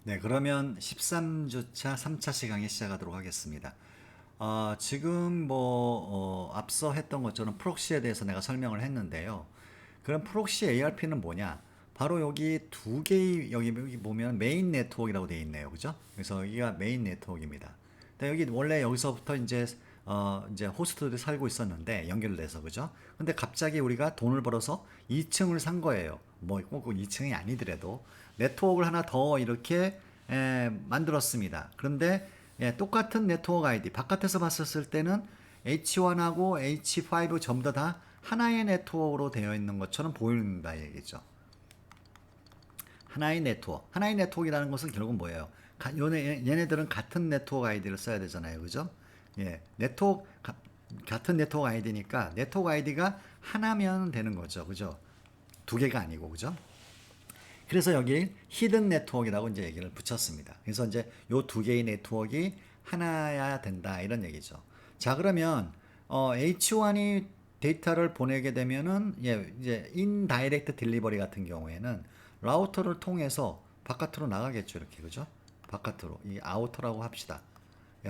네, 그러면 13주차 3차 시간이 시작하도록 하겠습니다. 지금 앞서 했던 것처럼 프록시에 대해서 내가 설명을 했는데요. 그럼 프록시 ARP는 뭐냐? 바로 여기 두 개의, 여기 보면 메인 네트워크라고 되어 있네요. 그죠? 그래서 여기가 메인 네트워크입니다. 근데 여기 원래 여기서부터 이제 호스트들이 살고 있었는데 연결돼서 그죠? 근데 갑자기 우리가 돈을 벌어서 2층을 산 거예요. 뭐 꼭 2층이 아니더라도 네트워크를 하나 더 이렇게 만들었습니다. 그런데 똑같은 네트워크 아이디 바깥에서 봤었을 때는 H1하고 H5 전부 다 하나의 네트워크로 되어 있는 것처럼 보인다 얘기죠. 하나의 네트워크. 하나의 네트워크라는 것은 결국은 뭐예요? 얘네들은 같은 네트워크 아이디를 써야 되잖아요. 그죠? 예. 같은 네트워크 아이디니까 네트워크 아이디가 하나면 되는 거죠. 그죠? 두 개가 아니고. 그죠? 그래서 여기 히든 네트워크라고 이제 얘기를 붙였습니다. 그래서 이제 요 두 개의 네트워크가 하나야 된다 이런 얘기죠. 자, 그러면 H1이 데이터를 보내게 되면은 이제 인다이렉트 딜리버리 같은 경우에는 라우터를 통해서 바깥으로 나가겠죠. 이렇게. 그죠? 바깥으로. 이 아우터라고 합시다.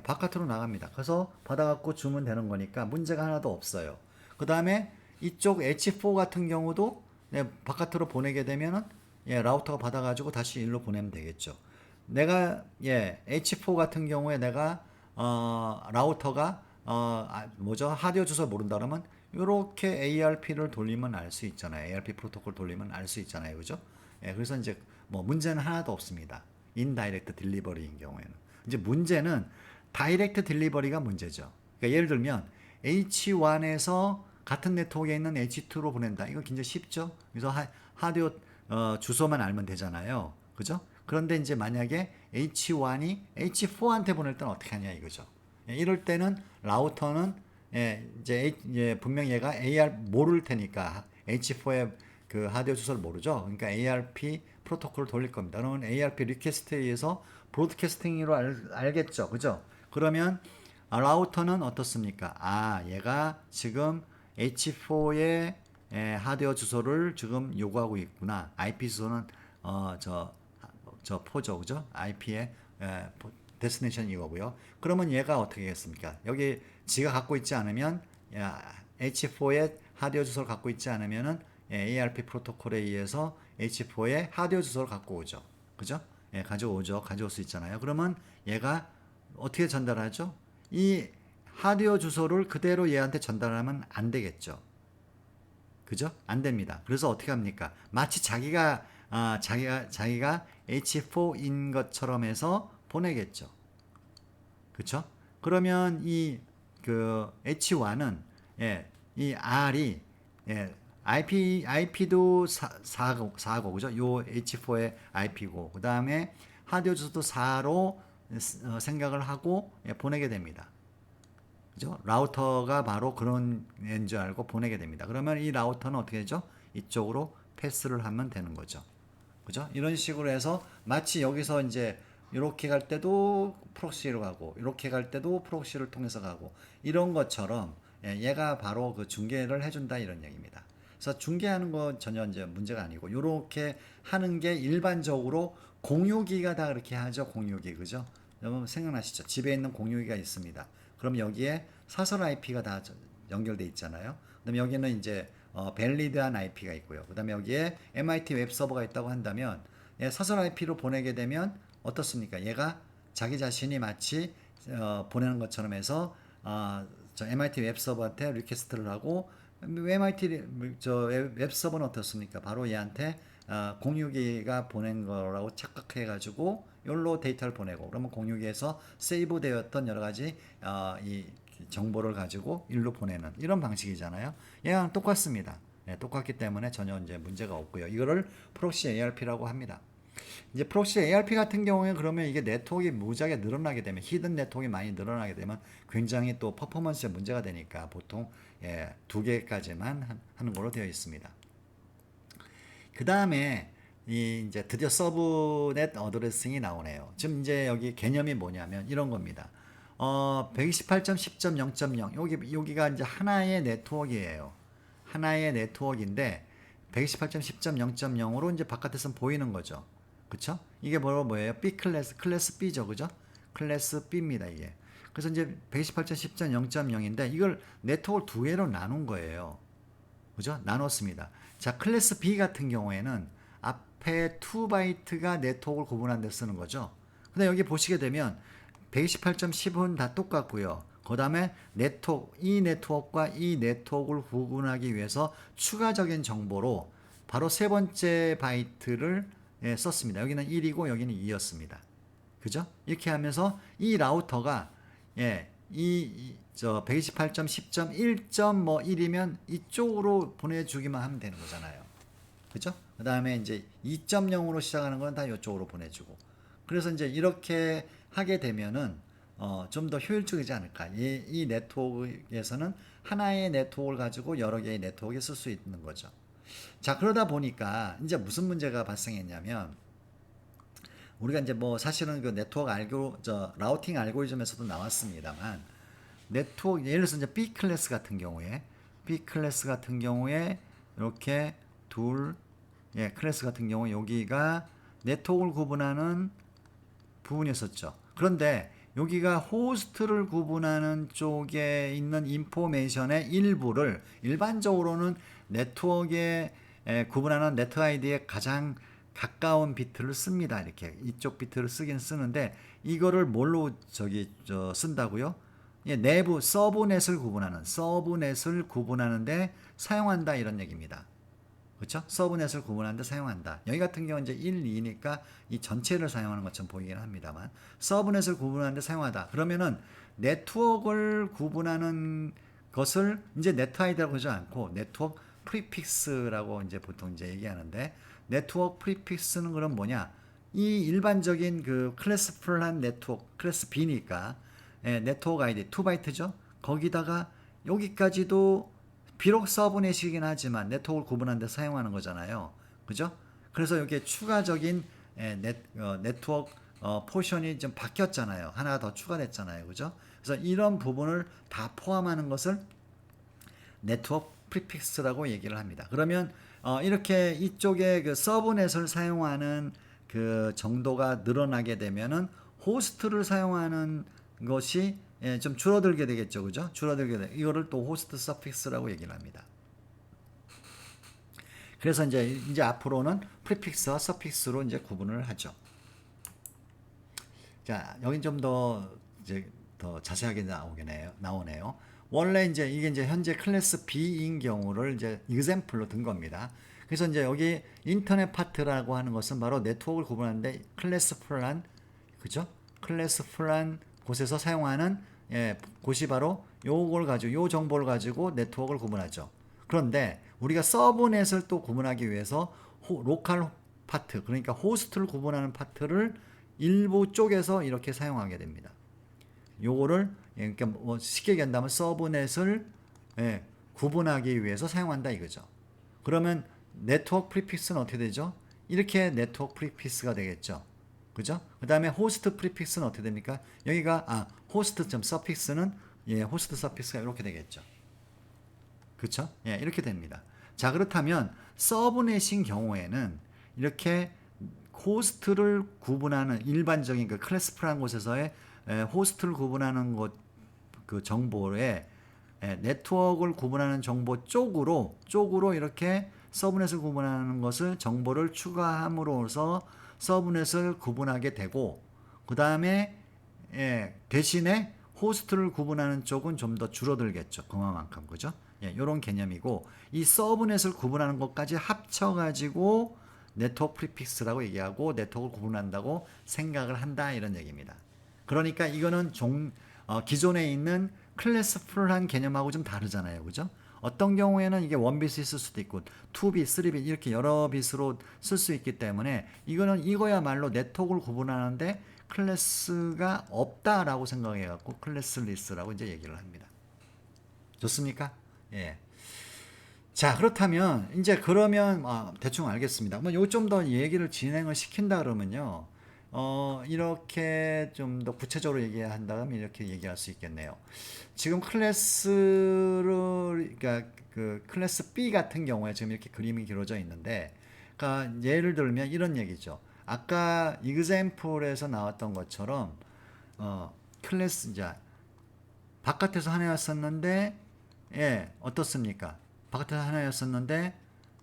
바깥으로 나갑니다. 그래서 받아갖고 주면 되는 거니까 문제가 하나도 없어요. 그 다음에 이쪽 H4 같은 경우도 바깥으로 보내게 되면은 라우터가 받아가지고 다시 일로 보내면 되겠죠. 내가 H4 같은 경우에 내가 라우터가 하드웨어 주소 모른다 그러면 이렇게 ARP를 돌리면 알 수 있잖아요. ARP 프로토콜 돌리면 알 수 있잖아요. 그죠? 그래서 이제 뭐 문제는 하나도 없습니다. 인다이렉트 딜리버리인 경우에는. 이제 문제는 다이렉트 딜리버리가 문제죠. 그러니까 예를 들면 H1에서 같은 네트워크에 있는 H2로 보낸다. 이거 굉장히 쉽죠? 그래서 하드웨어 주소만 알면 되잖아요. 그죠? 그런데 이제 만약에 H1이 H4한테 보낼 때는 어떻게 하냐 이거죠. 이럴 때는 라우터는 분명 얘가 AR 모를 테니까 H4의 그 하드웨어 주소를 모르죠. 그러니까 ARP 프로토콜을 돌릴 겁니다. 그러면 ARP 리퀘스트에 의해서 브로드캐스팅으로 알겠죠. 그죠? 그러면 라우터는 어떻습니까? 얘가 지금 H4의 하드웨어 주소를 지금 요구하고 있구나. IP 주소는 저 포죠, 그죠? IP의 데스티네이션 이거고요. 그러면 얘가 어떻게 하겠습니까? 여기 지가 갖고 있지 않으면 H4의 하드웨어 주소를 갖고 있지 않으면은 ARP 프로토콜에 의해서 H4의 하드웨어 주소를 갖고 오죠. 그죠? 가져오죠. 가져올 수 있잖아요. 그러면 얘가 어떻게 전달하죠? 이 하드웨어 주소를 그대로 얘한테 전달하면 안 되겠죠. 그죠? 안 됩니다. 그래서 어떻게 합니까? 마치 자기가 H4인 것처럼 해서 보내겠죠. 그쵸? 그러면 그 H1은 이 R이 IP도 4고 그죠? 요 H4의 IP고 그 다음에 하드웨어 주소도 4로 생각을 하고 보내게 됩니다. 그죠? 라우터가 바로 그런 애인 줄 알고 보내게 됩니다. 그러면 이 라우터는 어떻게 되죠? 이쪽으로 패스를 하면 되는 거죠. 그죠? 이런 식으로 해서 마치 여기서 이제 이렇게 갈 때도 프록시로 가고 이렇게 갈 때도 프록시를 통해서 가고 이런 것처럼 얘가 바로 그 중계를 해준다 이런 얘기입니다. 그래서 중계하는 건 전혀 이제 문제가 아니고 이렇게 하는 게 일반적으로 공유기가 다 그렇게 하죠. 공유기 그죠? 여러분 생각나시죠? 집에 있는 공유기가 있습니다. 그럼 여기에 사설 IP가 다 연결돼 있잖아요. 그다음 여기는 이제 밸리드한 IP가 있고요. 그다음에 여기에 MIT 웹 서버가 있다고 한다면 사설 IP로 보내게 되면 어떻습니까? 얘가 자기 자신이 마치 보내는 것처럼 해서 저 MIT 웹 서버한테 리퀘스트를 하고 MIT 웹 서버는 어떻습니까? 바로 얘한테 공유기가 보낸 거라고 착각해 가지고 여기로 데이터를 보내고 그러면 공유기에서 세이브되었던 여러 가지 이 정보를 가지고 일로 보내는 이런 방식이잖아요. 얘랑 똑같습니다. 똑같기 때문에 전혀 이제 문제가 없고요. 이거를 프록시 ARP라고 합니다. 이제 프록시 ARP 같은 경우에 그러면 이게 네트워크가 무지하게 늘어나게 되면 히든 네트워크가 많이 늘어나게 되면 굉장히 또 퍼포먼스에 문제가 되니까 보통 두 개까지만 하는 걸로 되어 있습니다. 그 다음에 이제 드디어 서브넷 어드레싱이 나오네요. 지금 이제 여기 개념이 뭐냐면 이런 겁니다. 128.10.0.0 여기가 이제 하나의 네트워크예요. 하나의 네트워크인데 128.10.0.0으로 이제 바깥에서 보이는 거죠. 그쵸? 이게 뭐예요? B 클래스 B죠, 그죠? 클래스 B입니다, 이게. 그래서 이제 128.10.0.0인데 이걸 네트워크를 두 개로 나눈 거예요. 그죠? 나눴습니다. 자, 클래스 B 같은 경우에는 앞에 2바이트가 네트워크를 구분하는 데 쓰는 거죠. 근데 여기 보시게 되면 128.10은 다 똑같고요. 그 다음에 이 네트워크와 이 네트워크를 구분하기 위해서 추가적인 정보로 바로 세 번째 바이트를 썼습니다. 여기는 1이고 여기는 2였습니다. 그죠? 이렇게 하면서 이 라우터가 저 128.10.1.1이면 이쪽으로 보내주기만 하면 되는 거잖아요. 그죠? 그 다음에 이제 2.0으로 시작하는 건 다 이쪽으로 보내주고. 그래서 이제 이렇게 하게 되면은 좀 더 효율적이지 않을까. 이 네트워크에서는 하나의 네트워크를 가지고 여러 개의 네트워크에 쓸 수 있는 거죠. 자, 그러다 보니까 이제 무슨 문제가 발생했냐면 우리가 이제 뭐 사실은 그 네트워크 라우팅 알고리즘에서도 나왔습니다만 네트워크 예를 들어서 이제 B 클래스 같은 경우에 이렇게 클래스 같은 경우에 여기가 네트워크를 구분하는 부분이었었죠. 그런데 여기가 호스트를 구분하는 쪽에 있는 인포메이션의 일부를 일반적으로는 네트워크에 구분하는 네트워크 아이디에 가장 가까운 비트를 씁니다. 이렇게 이쪽 비트를 쓰긴 쓰는데 이거를 뭘로 쓴다고요? 예, 내부 서브넷을 구분하는데 사용한다 이런 얘기입니다. 그렇죠? 서브넷을 구분하는데 사용한다. 여기 같은 경우는 이제 1, 2니까 이 전체를 사용하는 것처럼 보이긴 합니다만 서브넷을 구분하는데 사용하다. 그러면은 네트워크를 구분하는 것을 이제 네트 아이디라고 하지 않고 네트워크 프리픽스라고 이제 보통 이제 얘기하는데 네트워크 프리픽스는 그럼 뭐냐? 이 일반적인 그 클래스풀한 네트워크 클래스 B니까 네트워크 아이디 2바이트죠. 거기다가 여기까지도 비록 서브넷이긴 하지만 네트워크를 구분하는 데 사용하는 거잖아요. 그죠? 그래서 여기에 추가적인 네트워크 포션이 좀 바뀌었잖아요. 하나가 더 추가됐잖아요. 그죠? 그래서 이런 부분을 다 포함하는 것을 네트워크 프리픽스라고 얘기를 합니다. 그러면 이렇게 이쪽에 그 서브넷을 사용하는 그 정도가 늘어나게 되면은 호스트를 사용하는 것이 좀 줄어들게 되겠죠. 그죠? 줄어들게 돼. 이거를 또 호스트 서픽스라고 얘기를 합니다. 그래서 이제 앞으로는 프리픽스와 서픽스로 이제 구분을 하죠. 자, 여긴 좀 더 이제 더 자세하게 나오네요. 원래 이게 이제 현재 클래스 B인 경우를 이제 example로 든 겁니다. 그래서 이제 여기 인터넷 파트라고 하는 것은 바로 네트워크를 구분하는데 클래스풀한 그죠? 클래스풀한 곳에서 사용하는 곳이 바로 요 정보를 가지고 네트워크를 구분하죠. 그런데 우리가 서브넷을 또 구분하기 위해서 로컬 파트 그러니까 호스트를 구분하는 파트를 일부 쪽에서 이렇게 사용하게 됩니다. 요거를 그러니까 뭐 쉽게 얘기한다면 서브넷을 구분하기 위해서 사용한다 이거죠. 그러면 네트워크 프리픽스는 어떻게 되죠? 이렇게 네트워크 프리픽스가 되겠죠. 그죠? 그 다음에 호스트 프리픽스는 어떻게 됩니까? 여기가 호스트 서픽스는 호스트 서픽스가 이렇게 되겠죠. 그렇죠? 예, 이렇게 됩니다. 자, 그렇다면 서브넷인 경우에는 이렇게 호스트를 구분하는 일반적인 그 클래스풀한 곳에서의 호스트를 구분하는 그 정보에 네트워크를 구분하는 정보 쪽으로 이렇게 서브넷을 구분하는 것을 정보를 추가함으로써 서브넷을 구분하게 되고 그 다음에 대신에 호스트를 구분하는 쪽은 좀 더 줄어들겠죠. 그만큼 그죠? 이런 개념이고 이 서브넷을 구분하는 것까지 합쳐가지고 네트워크 프리픽스라고 얘기하고 네트워크를 구분한다고 생각을 한다 이런 얘기입니다. 그러니까 이거는 기존에 있는 클래스풀한 개념하고 좀 다르잖아요. 그죠? 어떤 경우에는 이게 원빗이 있을 수도 있고 2빗, 3빗 이렇게 여러 빗으로 쓸 수 있기 때문에 이거야말로 네트워크를 구분하는데 클래스가 없다라고 생각해갖고 클래스리스라고 이제 얘기를 합니다. 좋습니까? 예. 자, 그렇다면 이제 그러면 대충 알겠습니다. 뭐 요 좀 더 얘기를 진행을 시킨다 그러면요. 이렇게 좀 더 구체적으로 얘기한다면 이렇게 얘기할 수 있겠네요. 지금 그러니까 그 클래스 B 같은 경우에 지금 이렇게 그림이 그려져 있는데, 그러니까 예를 들면 이런 얘기죠. 아까 example에서 나왔던 것처럼 클래스 이제 바깥에서 하나였었는데 예, 어떻습니까? 바깥에서 하나였었는데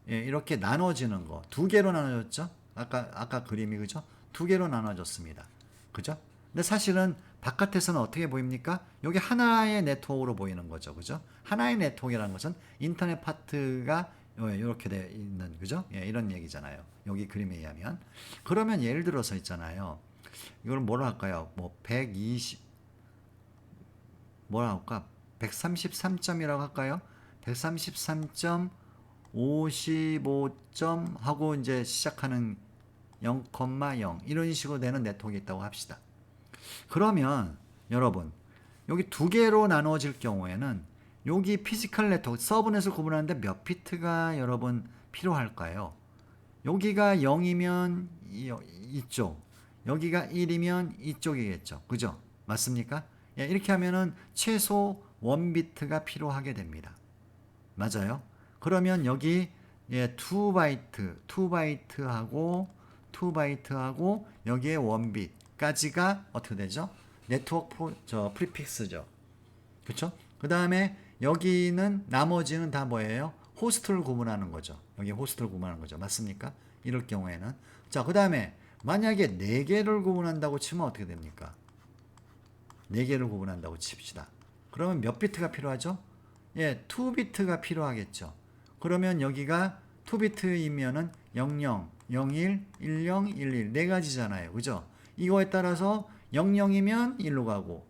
예, 이렇게 나눠지는 거. 두 개로 나눠졌죠? 아까 그림이 그죠? 두 개로 나눠졌습니다. 그죠? 근데 사실은 바깥에서는 어떻게 보입니까? 여기 하나의 네트워크로 보이는 거죠. 그죠? 하나의 네트워크라는 것은 인터넷 파트가 이렇게 돼 있는 그죠? 예, 이런 얘기잖아요. 여기 그림에 의하면. 그러면 예를 들어서 있잖아요. 이걸 뭐라 할까요? 뭐 120 뭐라 할까? 133점이라고 할까요? 133점 55점 하고 이제 시작하는 0,0 이런 식으로 되는 네트워크가 있다고 합시다. 그러면 여러분 여기 두 개로 나누어질 경우에는 여기 피지컬 네트워크 서브넷을 구분하는데 몇 비트가 여러분 필요할까요? 여기가 0이면 이쪽, 여기가 1이면 이쪽이겠죠. 그죠? 맞습니까? 예, 이렇게 하면은 최소 1비트가 필요하게 됩니다. 맞아요? 그러면 여기 예, 2바이트하고 여기에 1빛까지가 어떻게 되죠? 네트워크 프리픽스죠. 그렇죠? 그 다음에 여기는 나머지는 다 뭐예요? 호스트를 구분하는 거죠. 여기 호스트를 구분하는 거죠. 맞습니까? 이럴 경우에는 자, 그 다음에 만약에 4개를 구분한다고 치면 어떻게 됩니까? 4개를 구분한다고 칩시다. 그러면 몇 비트가 필요하죠? 예, 2비트가 필요하겠죠. 그러면 여기가 2비트이면은 00, 01, 10, 11 네 가지잖아요. 그죠? 이거에 따라서 00이면 1로 가고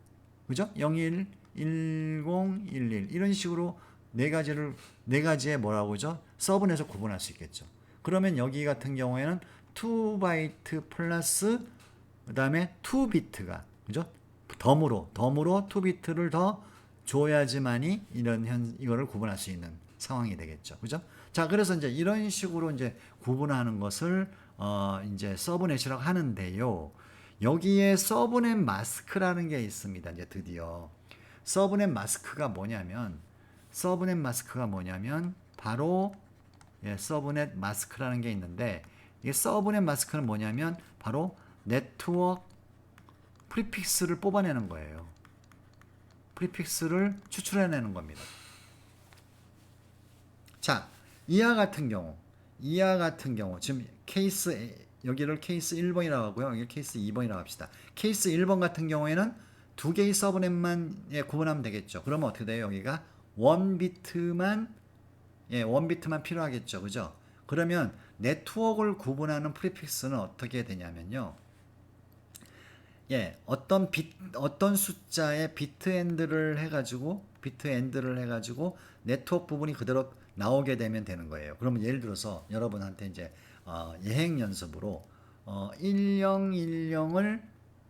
그죠? 01, 10, 11 이런 식으로 네 가지의 뭐라고 그죠? 서브넷을 구분할 수 있겠죠. 그러면 여기 같은 경우에는 2바이트 플러스 그다음에 2비트가 그죠? 덤으로 2비트를 더 줘야지만이 이거를 구분할 수 있는 상황이 되겠죠. 그죠? 자, 그래서 이제 이런 식으로 이제 구분하는 것을 이제 서브넷이라고 하는데요. 여기에 서브넷 마스크라는 게 있습니다. 이제 드디어 서브넷 마스크가 뭐냐면 바로 예, 서브넷 마스크라는 게 있는데 이 서브넷 마스크는 뭐냐면 바로 네트워크 프리픽스를 뽑아내는 거예요. 프리픽스를 추출해내는 겁니다. 자, 이하 같은 경우 지금 여기를 케이스 1번이라고 하고요. 여기 케이스 2번이라고 합시다. 케이스 1번 같은 경우에는 두 개의 서브넷만 구분하면 되겠죠. 그러면 어떻게 돼요? 여기가 1비트만 필요하겠죠. 그죠? 그러면 네트워크를 구분하는 프리픽스는 어떻게 되냐면요. 예, 어떤 숫자의 비트엔드를 해가지고 네트워크 부분이 그대로 나오게 되면 되는 거예요. 그러면 예를 들어서 여러분한테 이제 예행 연습으로 1010을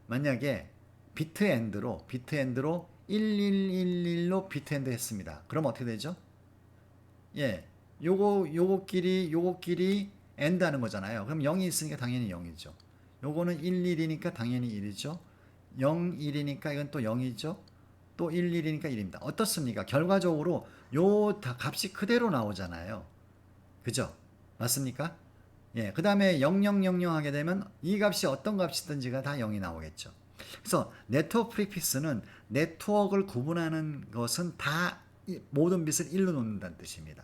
만약에 비트엔드로 1111로 비트엔드 했습니다. 그럼 어떻게 되죠? 예, 요거끼리 엔드 하는 거잖아요. 그럼 0이 있으니까 당연히 0이죠. 요거는 11이니까 당연히 1이죠. 0, 1이니까 이건 또 0이죠. 또 1, 1이니까 1입니다. 어떻습니까? 결과적으로 요 다 값이 그대로 나오잖아요. 그죠? 맞습니까? 예, 그 다음에 0000 하게 되면 이 값이 어떤 값이든지가 다 0이 나오겠죠. 그래서 네트워크 프리픽스는 네트워크를 구분하는 것은 다 모든 빛을 1로 놓는다는 뜻입니다.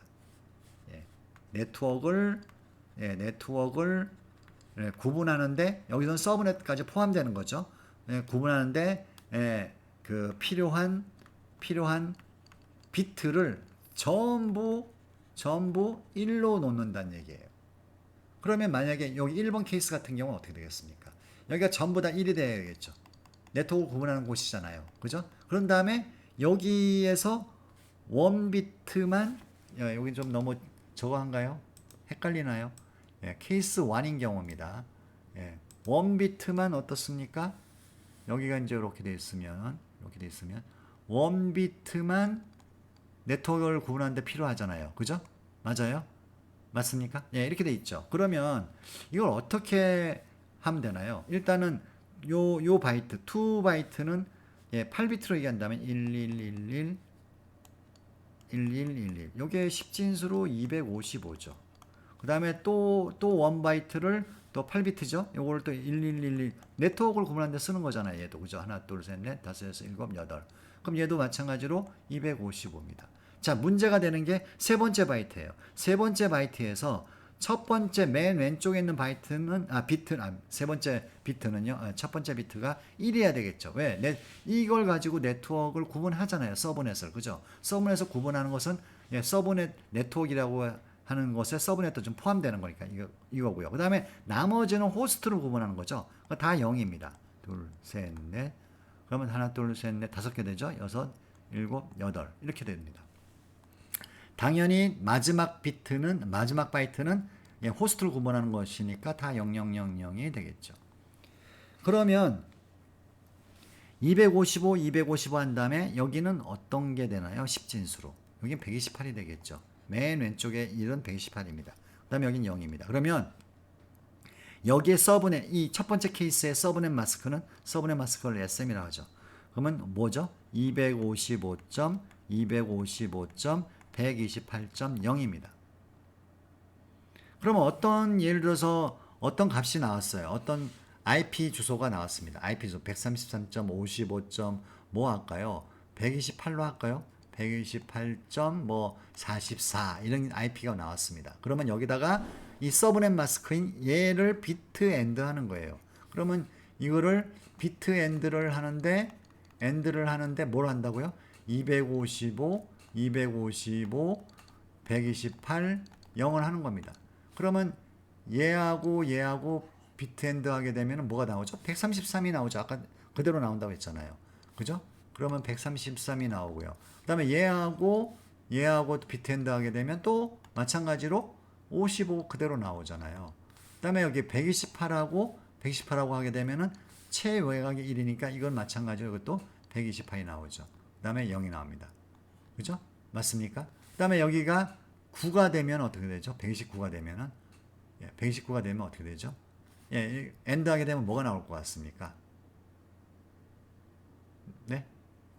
예, 네트워크를 구분하는데 여기서는 서브넷까지 포함되는 거죠. 예, 구분하는데 그 필요한 비트를 전부 1로 놓는다는 얘기예요. 그러면 만약에 여기 1번 케이스 같은 경우는 어떻게 되겠습니까? 여기가 전부 다 1이 되어야겠죠. 네트워크 구분하는 곳이잖아요. 그죠? 그런 다음에 여기에서 1비트만 여기 좀 너무 저거 한가요? 헷갈리나요? 예, 케이스 1인 경우입니다. 예, 1비트만 어떻습니까? 여기가 이제 이렇게 돼 있으면 1비트만 네트워크를 구분하는데 필요하잖아요. 그죠? 맞아요? 맞습니까? 예, 이렇게 돼 있죠. 그러면 이걸 어떻게 하면 되나요? 일단은 요 바이트, 2바이트는 예, 8비트로 얘기한다면 1111 요게 10진수로 255죠. 그 다음에 또 1바이트를 또 8비트죠. 요거를 또 1111 네트워크를 구분하는 데 쓰는 거잖아요. 얘도 그죠? 하나, 둘, 셋, 넷, 다섯, 여섯, 일곱, 여덟. 그럼 얘도 마찬가지로 255입니다. 자, 문제가 되는 게 세 번째 바이트예요. 세 번째 바이트에서 첫 번째 맨 왼쪽에 있는 바이트는 세 번째 비트는요. 첫 번째 비트가 1이어야 되겠죠. 왜? 이걸 가지고 네트워크를 구분하잖아요. 서브넷을. 그죠? 서브넷을 구분하는 것은 서브넷 네트워크라고 하는 것에 서브넷도 좀 포함되는 거니까 이거고요. 그다음에 나머지는 호스트를 구분하는 거죠. 다 0입니다. 둘, 셋, 넷. 그러면 하나, 둘, 셋, 넷, 다섯 개 되죠. 여섯, 일곱, 여덟. 이렇게 됩니다. 당연히 마지막 바이트는 호스트를 구분하는 것이니까 다 0000이 되겠죠. 그러면 255, 255 한 다음에 여기는 어떤 게 되나요? 10진수로. 여긴 128이 되겠죠. 맨 왼쪽에 1은 128입니다. 그 다음에 여긴 0입니다. 그러면 여기에 서브넷, 이 첫 번째 케이스의 서브넷 마스크를 SM이라고 하죠. 그러면 뭐죠? 255.128.0입니다. 그러면 예를 들어서 어떤 값이 나왔어요. 어떤 IP 주소가 나왔습니다. IP 주소 133.55. 뭐 할까요? 128로 할까요? 128.44 이런 IP가 나왔습니다. 그러면 여기다가 이 서브넷 마스크인 얘를 비트 엔드 하는 거예요. 그러면 이거를 비트 엔드를 하는데 뭘 한다고요? 255, 128, 0을 하는 겁니다. 그러면 얘하고 비트 엔드 하게 되면 뭐가 나오죠? 133이 나오죠. 아까 그대로 나온다고 했잖아요. 그죠? 그러면 133이 나오고요. 그 다음에 얘하고 비트 엔드 하게 되면 또 마찬가지로 55 그대로 나오잖아요. 그 다음에 여기 128하고 하게 되면은 최외곽이 1이니까 이건 마찬가지로 이것도 128이 나오죠. 그 다음에 0이 나옵니다. 그죠? 맞습니까? 그 다음에 여기가 9가 되면 어떻게 되죠? 129가 되면은 129가 되면 어떻게 되죠? 엔드 하게 되면 뭐가 나올 것 같습니까? 네?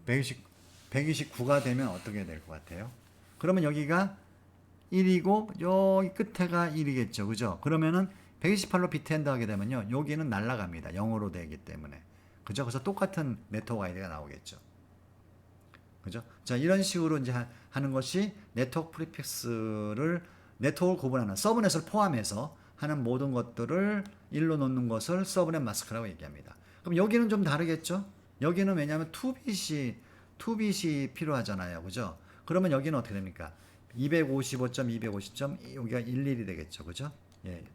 129가 되면 어떻게 될 것 같아요? 그러면 여기가 1이고 여기 끝에가 1이겠죠. 그죠? 그러면은 128로 비트 엔드 하게 되면요. 여기는 날아갑니다. 0으로 되기 때문에. 그죠? 그래서 똑같은 네트워크 아이디가 나오겠죠. 그죠? 자, 이런 식으로 이제 하는 것이 네트워크 프리픽스를 네트워크를 구분하는 서브넷을 포함해서 하는 모든 것들을 일로 놓는 것을 서브넷 마스크라고 얘기합니다. 그럼 여기는 좀 다르겠죠? 여기는 왜냐하면 2bit이 필요하잖아요. 그죠? 그러면 여기는 어떻게 됩니까? 255.250. 여기가 11이 되겠죠. 그죠?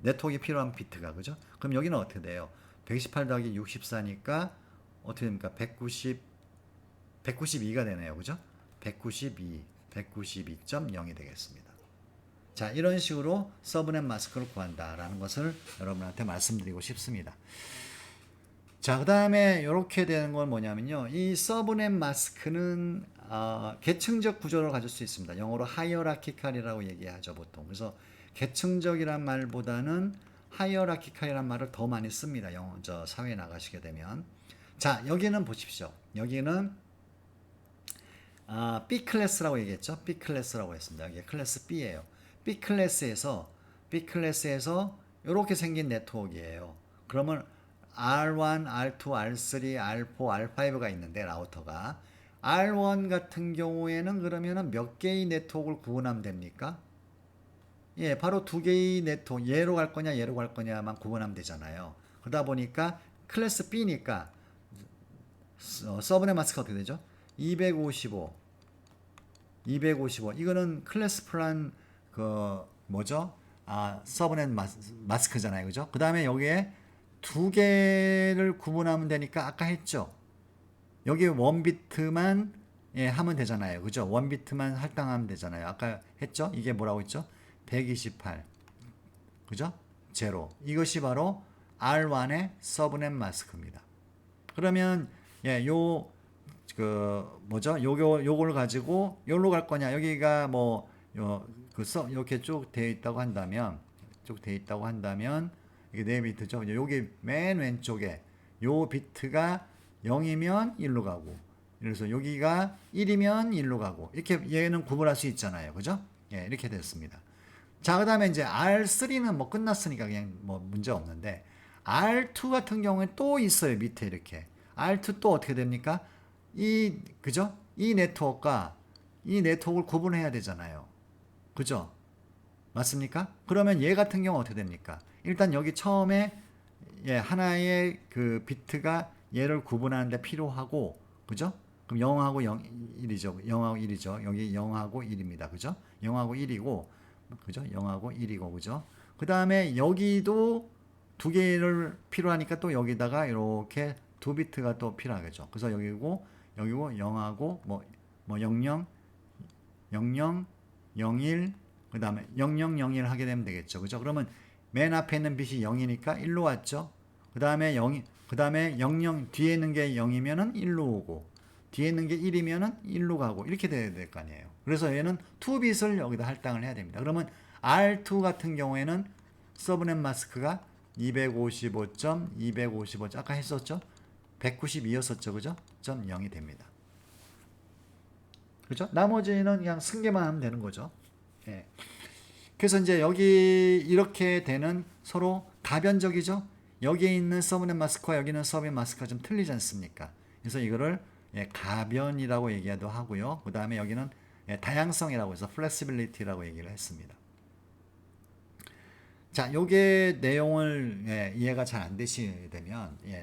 네트워크에 필요한 비트가. 그죠? 그럼 여기는 어떻게 돼요? 128 더하기 64니까 어떻게 됩니까? 192가 되네요. 그죠? 192.0이 되겠습니다. 자, 이런 식으로 서브넷 마스크를 구한다라는 것을 여러분한테 말씀드리고 싶습니다. 자, 그 다음에 이렇게 되는 건 뭐냐면요. 이 서브넷 마스크는 계층적 구조를 가질 수 있습니다. 영어로 하이어라키칼이라고 얘기하죠, 보통. 그래서 계층적이란 말보다는 하이어라키칼이란 말을 더 많이 씁니다. 사회에 나가시게 되면. 자, 여기는 보십시오. 여기는 B 클래스라고 얘기했죠. B 클래스라고 했습니다. 이게 클래스 B예요. B 클래스에서 이렇게 생긴 네트워크예요. 그러면 R1, R2, R3, R4, R5가 있는데 라우터가 R1 같은 경우에는 그러면은 몇 개의 네트워크를 구분하면 됩니까? 바로 두 개의 네트워크, 얘로 갈 거냐만 구분하면 되잖아요. 그러다 보니까 클래스 B니까 서브넷 마스크가 어떻게 되죠? 255 이거는 클래스 플란 서브넷 마스크잖아요. 그죠? 그 다음에 여기에 두 개를 구분하면 되니까 아까 했죠. 여기 원비트만 하면 되잖아요. 그죠? 원비트만 할당하면 되잖아요. 아까 했죠? 이게 뭐라고 했죠? 128 그죠? 제로. 이것이 바로 R1의 서브넷 마스크입니다. 그러면 요걸 가지고 여기로 갈 거냐? 여기가 이렇게 쭉 되어 있다고 한다면 이게 4비트죠. 여기 맨 왼쪽에 요 비트가 0이면 1로 가고, 그래서 여기가 1이면 1로 가고, 이렇게 얘는 구분할 수 있잖아요. 그죠? 이렇게 됐습니다. 자, 그다음에 이제 R3는 뭐 끝났으니까 그냥 뭐 문제 없는데 R2 같은 경우에 또 있어요. 밑에 이렇게. R2 또 어떻게 됩니까? 그죠? 이 네트워크가 이 네트워크를 구분해야 되잖아요. 그죠? 맞습니까? 그러면 얘 같은 경우 어떻게 됩니까? 일단 여기 처음에 하나의 그 비트가 얘를 구분하는데 필요하고, 그죠? 그럼 0하고 0, 1이죠. 0하고 1이죠. 여기 0하고 1입니다. 그죠? 0하고 1이고, 그죠? 0하고 1이고, 그죠? 그 다음에 여기도 두 개를 필요하니까 또 여기다가 이렇게 두 비트가 또 필요하겠죠. 그래서 여기고 0하고 뭐 00, 00, 01, 그 다음에 0001 하게 되면 되겠죠. 그죠? 그러면 맨 앞에 있는 빛이 0이니까 1로 왔죠. 그 다음에 00, 뒤에 있는 게 0이면은 1로 오고, 뒤에 있는 게 1이면은 1로 가고, 이렇게 돼야 될 거 아니에요. 그래서 얘는 2빛을 여기다 할당을 해야 됩니다. 그러면 R2 같은 경우에는 서브넷 마스크가 255.255, 아까 했었죠? 192였었죠. 그죠? 0이 됩니다. 그죠? 나머지는 그냥 승계만 하면 되는 거죠. 예. 그래서 이제 여기 이렇게 되는 서로 가변적이죠. 여기에 있는 서브넷 마스크와 여기는 서브넷 마스크가 좀 틀리지 않습니까? 그래서 이거를 가변이라고 얘기도 하고요. 그 다음에 여기는 다양성이라고 해서 flexibility라고 얘기를 했습니다. 자, 요게 내용을 이해가 잘 안 되시면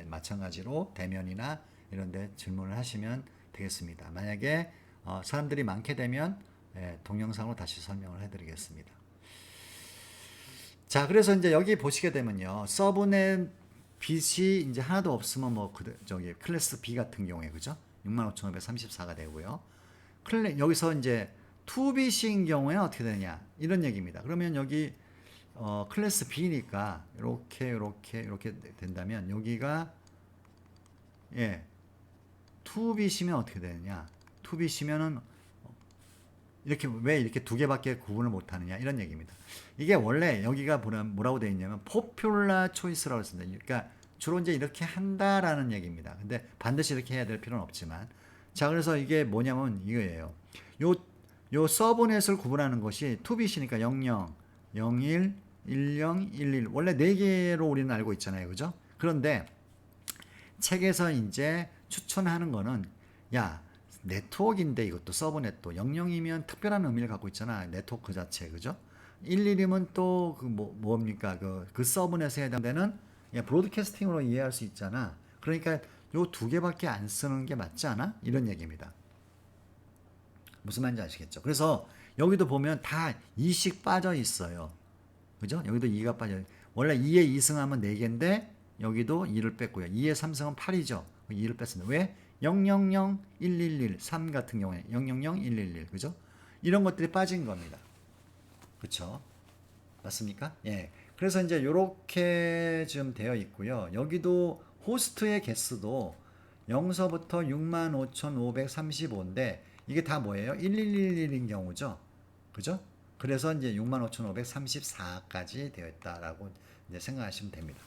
마찬가지로 대면이나 이런 데 질문을 하시면 되겠습니다. 만약에 사람들이 많게 되면 동영상으로 다시 설명을 해드리겠습니다. 자, 그래서 이제 여기 보시게 되면요, 서브넷 빛이 이제 하나도 없으면 뭐 저기 클래스 B 같은 경우에 그죠? 65,534가 되고요. 여기서 이제 2빛인 경우에는 어떻게 되냐 이런 얘기입니다. 그러면 여기 클래스 B니까 이렇게 된다면 여기가 2빛이면 어떻게 되느냐? 2빛이면은 이렇게 왜 이렇게 두 개밖에 구분을 못 하느냐 이런 얘기입니다. 이게 원래 여기가 뭐라고 되어 있냐면 포퓰라 초이스라고 했습니다. 그러니까 주로 이제 이렇게 한다라는 얘기입니다. 근데 반드시 이렇게 해야 될 필요는 없지만, 자, 그래서 이게 뭐냐면 이거예요. 요 서브넷을 구분하는 것이 2빛이니까 00, 01, 10, 11 원래 4개로 우리는 알고 있잖아요. 그죠? 그런데 책에서 이제 추천하는 거는 야, 네트워크인데 이것도 서브넷도 00이면 특별한 의미를 갖고 있잖아. 네트워크 자체. 그죠? 11이면 또 뭡니까? 그 서브넷에 해당되는 브로드캐스팅으로 이해할 수 있잖아. 그러니까 요 두 개밖에 안 쓰는 게 맞지 않아? 이런 얘기입니다. 무슨 말인지 아시겠죠? 그래서 여기도 보면 다 2씩 빠져 있어요. 그죠? 여기도 2가 빠져. 원래 2에 2승하면 4개인데 여기도 2를 뺐고요. 2에 3승은 8이죠. 2를 뺐습니다. 왜? 000, 111, 3 같은 경우에 000, 111. 그죠? 이런 것들이 빠진 겁니다. 그쵸? 맞습니까? 예. 그래서 이제 이렇게 지금 되어 있고요. 여기도 호스트의 개수도 0서부터 65,535인데 이게 다 뭐예요? 1111인 경우죠. 그죠? 그래서 이제 65,534까지 되어 있다라고 이제 생각하시면 됩니다.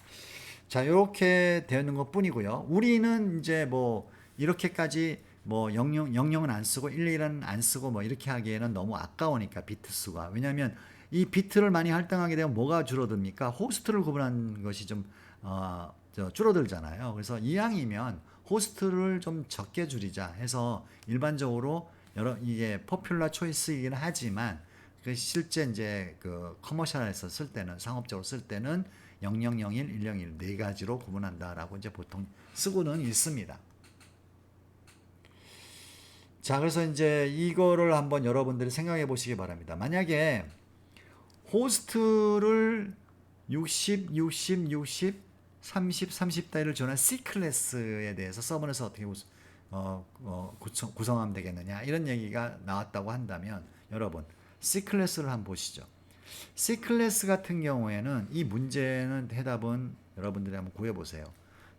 자, 이렇게 되는 것 뿐이고요. 우리는 이제 뭐 이렇게까지 뭐 00은 안 쓰고 11은 안 쓰고 뭐 이렇게 하기에는 너무 아까우니까 비트 수가. 왜냐하면 이 비트를 많이 할당하게 되면 뭐가 줄어듭니까? 호스트를 구분하는 것이 좀 줄어들잖아요. 그래서 이왕이면 호스트를 좀 적게 줄이자 해서 일반적으로 이게 포퓰러 초이스이긴 하지만 실제 이제 그 커머셜에서 쓸 때는 상업적으로 쓸 때는 0001, 101 네 가지로 구분한다라고 이제 보통 쓰고는 있습니다. 자, 그래서 이제 이거를 한번 여러분들이 생각해 보시기 바랍니다. 만약에 호스트를 60, 60, 60, 30, 30대를 지원한 C 클래스에 대해서 서버넷에서 어떻게 구성하면 되겠느냐 이런 얘기가 나왔다고 한다면 여러분 C 클래스를 한번 보시죠. C 클래스 같은 경우에는 이 문제는 해답은 여러분들이 한번 구해보세요.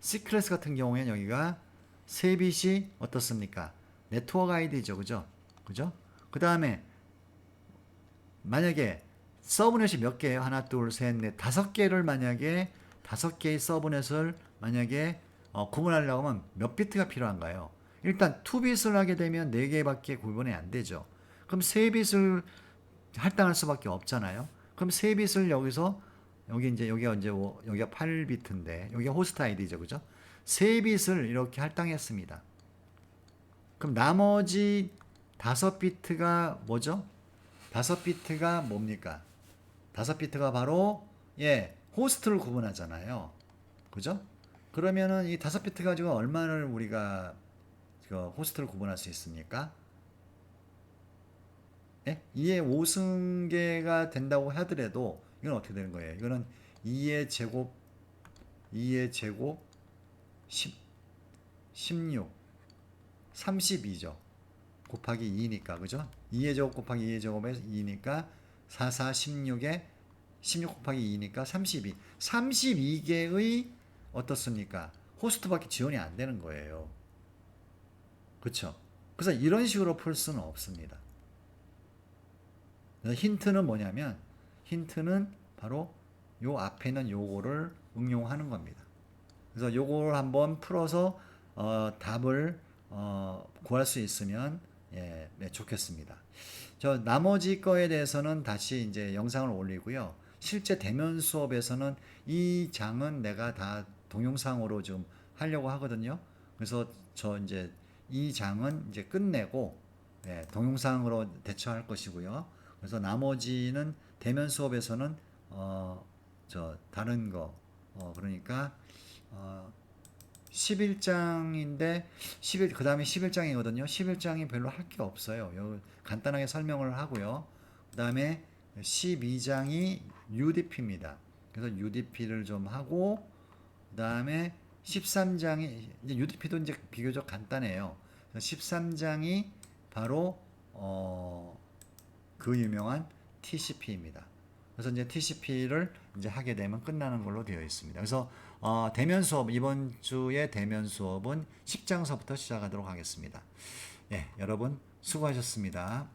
C 클래스 같은 경우에는 여기가 세 빛이 어떻습니까? 네트워크 아이디죠. 그죠? 그죠? 그 다음에 만약에 서브넷이 몇 개예요? 하나, 둘, 셋, 넷, 5개를 만약에 5개의 서브넷을 만약에 구분하려고 하면 몇 비트가 필요한가요? 일단 2빛을 하게 되면 4개밖에 구분이 안 되죠. 그럼 3빛을 할당할 수밖에 없잖아요. 그럼 3빛을 여기서 여기 이제 여기가 이제 여기가 8비트인데 여기가 호스트 아이디죠. 그죠? 3빛을 이렇게 할당했습니다. 그럼 나머지 5비트가 뭐죠? 5비트가 뭡니까? 5비트가 바로 호스트를 구분하잖아요. 그죠? 그러면은 이 5비트 가지고 얼마를 우리가 호스트를 구분할 수 있습니까? 2의 5승계가 된다고 하더라도 이건 어떻게 되는 거예요? 이거는 2의 제곱 10, 16 32죠. 곱하기 2니까 그죠? 2의 제곱 곱하기 2의 제곱에 2니까 4, 4, 16에 16 곱하기 2니까 32. 32개의 어떻습니까? 호스트밖에 지원이 안 되는 거예요. 그렇죠? 그래서 이런 식으로 풀 수는 없습니다. 힌트는 뭐냐면 힌트는 바로 요 앞에 있는 요거를 응용하는 겁니다. 그래서 요거를 한번 풀어서 답을 구할 수 있으면 좋겠습니다. 저 나머지 거에 대해서는 다시 이제 영상을 올리고요. 실제 대면 수업에서는 이 장은 내가 다 동영상으로 좀 하려고 하거든요. 그래서 저 이제 이 장은 이제 끝내고 동영상으로 대처할 것이고요. 그래서 나머지는 대면 수업에서는 저 다른 거 그러니까 11장인데 그다음에 11장이거든요. 11장이 별로 할 게 없어요. 여기 간단하게 설명을 하고요. 그다음에 12장이 UDP입니다. 그래서 UDP를 좀 하고 그다음에 13장이 이제 UDP도 이제 비교적 간단해요. 13장이 바로 그 유명한 TCP입니다. 그래서 이제 TCP를 이제 하게 되면 끝나는 걸로 되어 있습니다. 그래서 대면 수업 이번 주에 대면 수업은 10장서부터 시작하도록 하겠습니다. 여러분 수고하셨습니다.